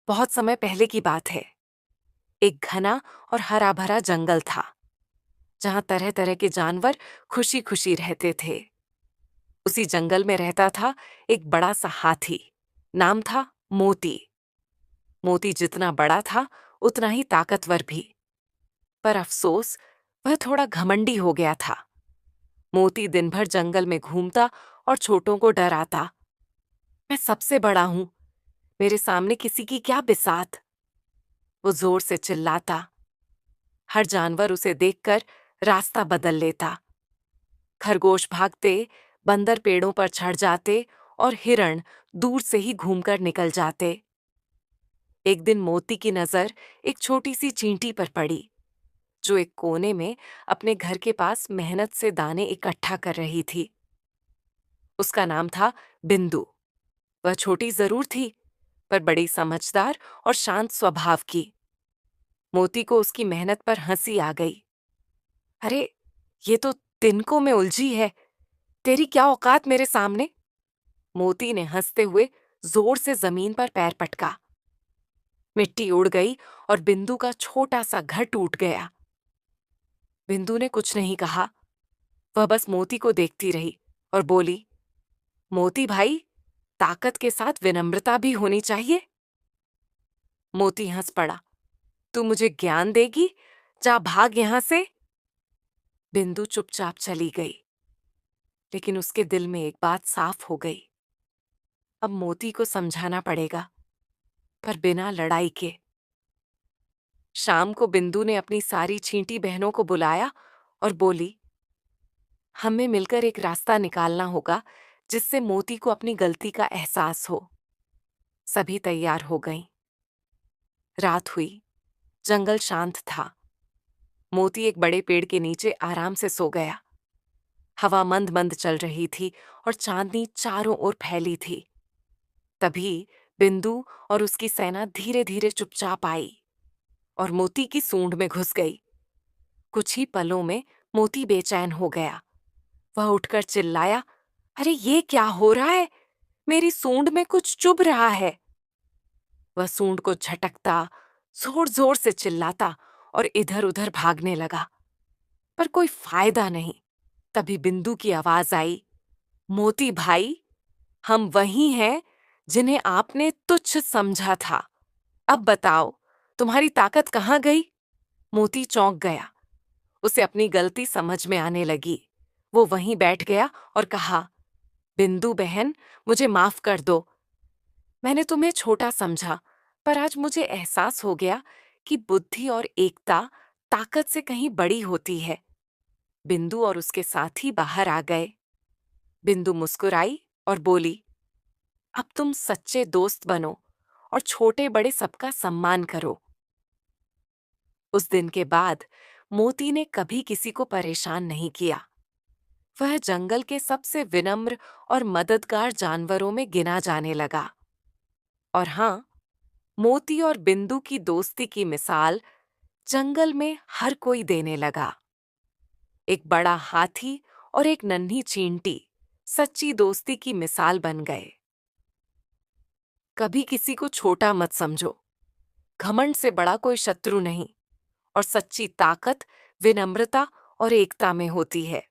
बहुत समय पहले की बात है। एक घना और हरा भरा जंगल था जहां तरह तरह के जानवर खुशी खुशी रहते थे। उसी जंगल में रहता था एक बड़ा सा हाथी। नाम था मोती। मोती जितना बड़ा था उतना ही ताकतवर भी। पर अफसोस, वह थोड़ा घमंडी हो गया था। मोती दिन भर जंगल में घूमता और छोटों को डराता। मैं सबसे बड़ा हूं, मेरे सामने किसी की क्या बिसात, वो जोर से चिल्लाता। हर जानवर उसे देखकर रास्ता बदल लेता। खरगोश भागते, बंदर पेड़ों पर चढ़ जाते और हिरण दूर से ही घूमकर निकल जाते। एक दिन मोती की नजर एक छोटी सी चींटी पर पड़ी जो एक कोने में अपने घर के पास मेहनत से दाने इकट्ठा कर रही थी। उसका नाम था बिंदु। वह छोटी जरूर थी, पर बड़ी समझदार और शांत स्वभाव की। मोती को उसकी मेहनत पर हंसी आ गई। अरे, ये तो तिनकों में उलझी है, तेरी क्या औकात मेरे सामने। मोती ने हंसते हुए जोर से जमीन पर पैर पटका। मिट्टी उड़ गई और बिंदु का छोटा सा घर टूट गया। बिंदु ने कुछ नहीं कहा। वह बस मोती को देखती रही और बोली, मोती भाई, ताकत के साथ विनम्रता भी होनी चाहिए। मोती हंस पड़ा। तू मुझे ज्ञान देगी? जा भाग यहां से। बिंदु चुपचाप चली गई, लेकिन उसके दिल में एक बात साफ हो गई। अब मोती को समझाना पड़ेगा, पर बिना लड़ाई के। शाम को बिंदु ने अपनी सारी चींटी बहनों को बुलाया और बोली, हमें मिलकर एक रास्ता निकालना होगा जिससे मोती को अपनी गलती का एहसास हो। सभी तैयार हो गईं। रात हुई। जंगल शांत था। मोती एक बड़े पेड़ के नीचे आराम से सो गया। हवा मंद मंद चल रही थी और चांदनी चारों ओर फैली थी। तभी बिंदु और उसकी सेना धीरे धीरे चुपचाप आई और मोती की सूंड में घुस गई। कुछ ही पलों में मोती बेचैन हो गया। वह उठकर चिल्लाया, अरे ये क्या हो रहा है? मेरी सूंड में कुछ चुभ रहा है। वह सूंड को झटकता, जोर जोर से चिल्लाता और इधर उधर भागने लगा, पर कोई फायदा नहीं। तभी बिंदु की आवाज आई, मोती भाई, हम वही हैं जिन्हें आपने तुच्छ समझा था। अब बताओ, तुम्हारी ताकत कहाँ गई? मोती चौंक गया। उसे अपनी गलती समझ में आने लगी। वो वहीं बैठ गया और कहा, बिंदु बहन, मुझे माफ कर दो। मैंने तुम्हें छोटा समझा, पर आज मुझे एहसास हो गया कि बुद्धि और एकता ताकत से कहीं बड़ी होती है। बिंदु और उसके साथी बाहर आ गए। बिंदु मुस्कुराई और बोली, अब तुम सच्चे दोस्त बनो और छोटे बड़े सबका सम्मान करो। उस दिन के बाद मोती ने कभी किसी को परेशान नहीं किया। वह जंगल के सबसे विनम्र और मददगार जानवरों में गिना जाने लगा। और हाँ, मोती और बिंदु की दोस्ती की मिसाल जंगल में हर कोई देने लगा। एक बड़ा हाथी और एक नन्ही चींटी सच्ची दोस्ती की मिसाल बन गए। कभी किसी को छोटा मत समझो। घमंड से बड़ा कोई शत्रु नहीं, और सच्ची ताकत विनम्रता और एकता में होती है।